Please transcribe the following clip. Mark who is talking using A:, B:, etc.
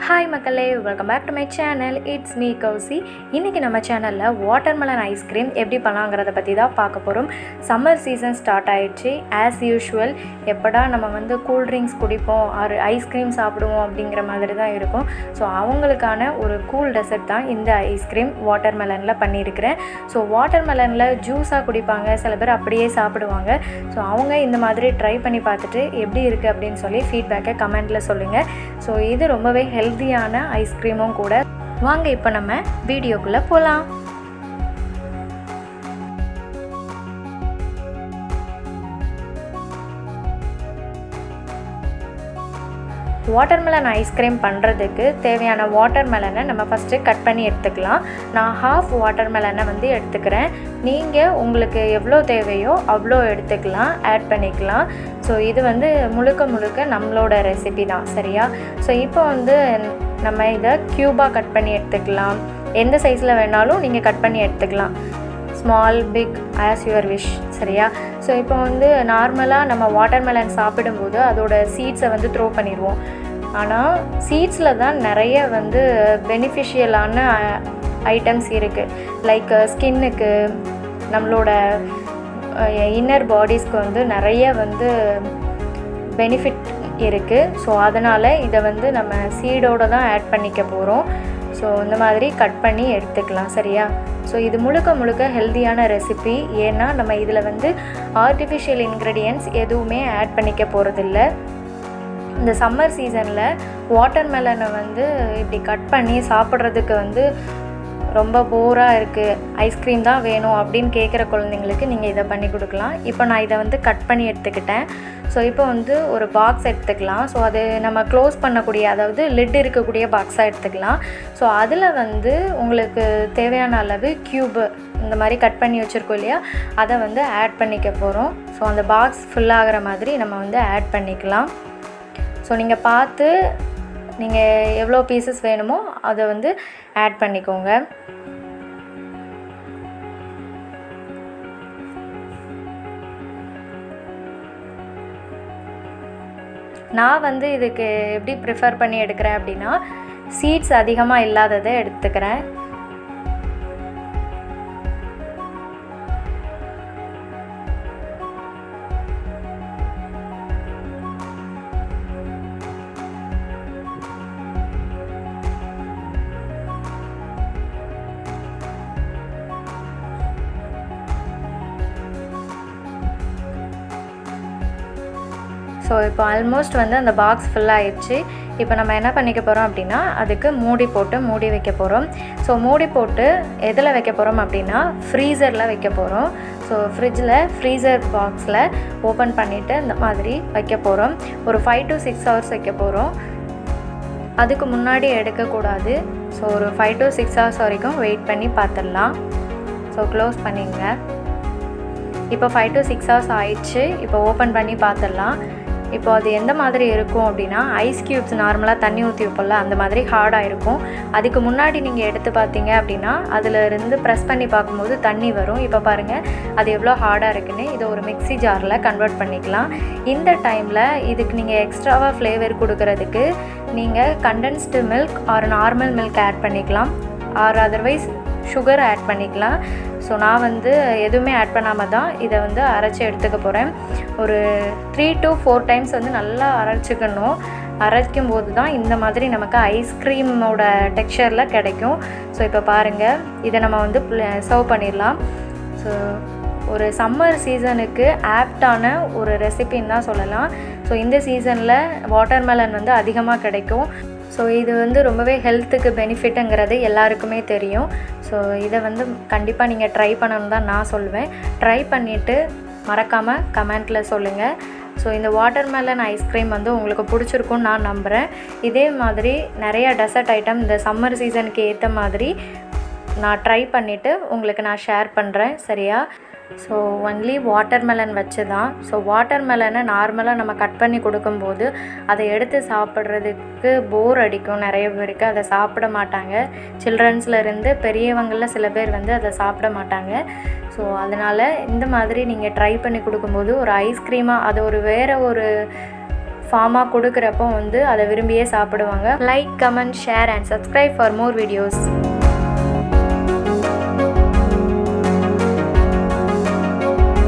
A: Hi மக்களே, welcome back to my channel. It's me Kousi. இன்றைக்கி நம்ம சேனலில் வாட்டர்மெலன் ஐஸ்கிரீம் எப்படி பண்ணலாங்கிறத பற்றி தான் பார்க்க போகிறோம். சம்மர் சீசன் ஸ்டார்ட் ஆகிடுச்சு. ஆஸ் யூஷுவல் எப்படா நம்ம கூல்ட்ரிங்க்ஸ் குடிப்போம் ஒரு ஐஸ்கிரீம் சாப்பிடுவோம் அப்படிங்கிற மாதிரி தான் இருக்கும். ஸோ அவங்களுக்கான ஒரு கூல் டெசர்ட் தான் இந்த ஐஸ்கிரீம் வாட்டர்மெலனில் பண்ணியிருக்கிறேன். ஸோ வாட்டர்மெலனில் ஜூஸாக குடிப்பாங்க, சில பேர் அப்படியே சாப்பிடுவாங்க. ஸோ அவங்க இந்த மாதிரி ட்ரை பண்ணி பார்த்துட்டு எப்படி இருக்குது அப்படின்னு சொல்லி ஃபீட்பேக்கை கமெண்ட்டில் சொல்லுங்கள். ஸோ இது ரொம்பவே ஹெல்த்தியான ஐஸ்கிரீமும் கூட. வாங்க இப்போ நம்ம வீடியோக்குள்ளே போகலாம். வாட்டர்மெலன் ஐஸ்கிரீம் பண்ணுறதுக்கு தேவையான வாட்டர்மெலனை நம்ம ஃபஸ்ட்டு கட் பண்ணி எடுத்துக்கலாம். நான் ஹாஃப் வாட்டர்மெலனை எடுத்துக்கிறேன். நீங்கள் உங்களுக்கு எவ்வளோ தேவையோ அவ்வளோ எடுத்துக்கலாம், ஆட் பண்ணிக்கலாம். ஸோ இது முழுக்க நம்மளோட ரெசிபி தான், சரியா? ஸோ இப்போ நம்ம இதை க்யூபாக கட் பண்ணி எடுத்துக்கலாம். எந்த சைஸில் வேணாலும் நீங்கள் கட் பண்ணி எடுத்துக்கலாம், small big as your wish, சரியா? ஸோ இப்போ நார்மலாக நம்ம வாட்டர்மெலன் சாப்பிடும்போது அதோட சீட்ஸை த்ரோ பண்ணிடுவோம். ஆனால் சீட்ஸில் தான் நிறைய பெனிஃபிஷியலான ஐட்டம்ஸ் இருக்குது. லைக் ஸ்கின்னுக்கு, நம்மளோட இன்னர் பாடிஸ்க்கு நிறைய பெனிஃபிட் இருக்குது. ஸோ அதனால் இதை நம்ம சீடோடு தான் ஆட் பண்ணிக்க போகிறோம். ஸோ இந்த மாதிரி கட் பண்ணி எடுத்துக்கலாம், சரியா? ஸோ இது முழுக்க ஹெல்த்தியான ரெசிபி. ஏன்னா நம்ம இதில் ஆர்டிஃபிஷியல் இன்க்ரீடியன்ட்ஸ் எதுவுமே ஆட் பண்ணிக்க போகிறதில்ல. இந்த சம்மர் சீசனில் வாட்டர்மெலனை இப்படி கட் பண்ணி சாப்பிட்றதுக்கு ரொம்ப போராக இருக்குது, ஐஸ்கிரீம் தான் வேணும் அப்படின்னு கேட்குற குழந்தைங்களுக்கு நீங்கள் இதை பண்ணி கொடுக்கலாம். இப்போ நான் இதை கட் பண்ணி எடுத்துக்கிட்டேன். ஸோ இப்போ ஒரு பாக்ஸ் எடுத்துக்கலாம். ஸோ அது நம்ம க்ளோஸ் பண்ணக்கூடிய, அதாவது லிட் இருக்கக்கூடிய பாக்ஸாக எடுத்துக்கலாம். ஸோ அதில் உங்களுக்கு தேவையான அளவு க்யூபு இந்த மாதிரி கட் பண்ணி வச்சுருக்கோம் இல்லையா, அதை ஆட் பண்ணிக்க போகிறோம். ஸோ அந்த பாக்ஸ் ஃபுல்லாகிற மாதிரி நம்ம ஆட் பண்ணிக்கலாம். ஸோ நீங்கள் பார்த்து நீங்கள் எவ்வளோ பீசஸ் வேணுமோ அதை ஆட் பண்ணிக்கோங்க. நான் இதுக்கு எப்படி ப்ரிஃபர் பண்ணி எடுக்கிறேன் அப்படின்னா, சீட்ஸ் அதிகமாக இல்லாததை எடுத்துக்கிறேன். ஸோ இப்போ ஆல்மோஸ்ட் அந்த பாக்ஸ் ஃபுல் ஆகிடுச்சு. இப்போ நம்ம என்ன பண்ணிக்க போகிறோம் அப்படின்னா, அதுக்கு மூடி போட்டு மூடி வைக்க போகிறோம். ஸோ மூடி போட்டு எதில் வைக்க போகிறோம் அப்படின்னா, ஃப்ரீசரில் வைக்க போகிறோம். ஸோ ஃப்ரீசர் பாக்ஸில் ஓப்பன் பண்ணிவிட்டு இந்த மாதிரி வைக்க போகிறோம். ஒரு 5 to 6 hours வைக்க போகிறோம். அதுக்கு முன்னாடி எடுக்கக்கூடாது. ஸோ ஒரு 5 to 6 hours வரைக்கும் வெயிட் பண்ணி பார்த்துடலாம். ஸோ க்ளோஸ் பண்ணிங்க. இப்போ 5 to 6 hours ஆயிடுச்சு. இப்போ ஓப்பன் பண்ணி பார்த்துடலாம். இப்போ அது எந்த மாதிரி இருக்கும் அப்படின்னா, ஐஸ் க்யூப்ஸ் நார்மலாக தண்ணி ஊற்றி வைப்போம்ல, அந்த மாதிரி ஹார்டாக இருக்கும். அதுக்கு முன்னாடி நீங்கள் எடுத்து பார்த்தீங்க அப்படின்னா அதில் ப்ரெஸ் பண்ணி பார்க்கும்போது தண்ணி வரும். இப்போ பாருங்கள் அது எவ்வளோ ஹார்டாக இருக்குன்னு. இதை ஒரு மிக்ஸி ஜாரில் கன்வெர்ட் பண்ணிக்கலாம். இந்த டைமில் இதுக்கு நீங்கள் எக்ஸ்ட்ராவாக ஃப்ளேவர் கொடுக்கறதுக்கு நீங்கள் condensed milk or normal milk add பண்ணிக்கலாம், ஆர் அதர்வைஸ் சுகர் ஆட் பண்ணிக்கலாம். ஸோ நான் எதுவுமே ஆட் பண்ணாமல் தான் இதை அரைச்சி எடுத்துக்க போகிறேன். ஒரு 3 to 4 times நல்லா அரைச்சிக்கணும். அரைக்கும் போது தான் இந்த மாதிரி நமக்கு ஐஸ்கிரீமோட டெக்ஸ்சரில் கிடைக்கும். ஸோ இப்போ பாருங்கள், இதை நம்ம சர்வ் பண்ணிடலாம். ஸோ ஒரு சம்மர் சீசனுக்கு ஆப்டான ஒரு ரெசிபின்னு தான் சொல்லலாம். ஸோ இந்த சீசனில் வாட்டர்மெலன் அதிகமாக கிடைக்கும். ஸோ இது ரொம்பவே ஹெல்த்துக்கு பெனிஃபிட்டுங்கிறது எல்லாருக்குமே தெரியும். ஸோ இதை கண்டிப்பாக நீங்கள் ட்ரை பண்ணணுன்னு தான் நான் சொல்லுவேன். ட்ரை பண்ணிவிட்டு மறக்காமல் கமெண்ட்டில் சொல்லுங்கள். ஸோ இந்த வாட்டர்மெலன் ஐஸ்கிரீம் உங்களுக்கு பிடிச்சிருக்குன்னு நான் நம்புகிறேன். இதே மாதிரி நிறையா டெசர்ட் ஐட்டம் இந்த சம்மர் சீசனுக்கு ஏற்ற மாதிரி நான் ட்ரை பண்ணிவிட்டு உங்களுக்கு நான் ஷேர் பண்ணுறேன், சரியா? ஸோ ஒன்லி வாட்டர்மெலன் வச்சு தான். ஸோ வாட்டர்மெலனை நார்மலாக நம்ம கட் பண்ணி கொடுக்கும்போது அதை எடுத்து சாப்பிட்றதுக்கு போர் அடிக்கும். நிறைய பேருக்கு அதை சாப்பிட மாட்டாங்க. சில்ட்ரன்ஸ்லேருந்து பெரியவங்களில் சில பேர் அதை சாப்பிட மாட்டாங்க. ஸோ அதனால் இந்த மாதிரி நீங்கள் ட்ரை பண்ணி கொடுக்கும்போது ஒரு ஐஸ்கிரீமாக அது ஒரு வேறு ஒரு ஃபார்மாக கொடுக்குறப்போ வந்து அதை விரும்பியே சாப்பிடுவாங்க. Like, comment, share and subscribe for more videos.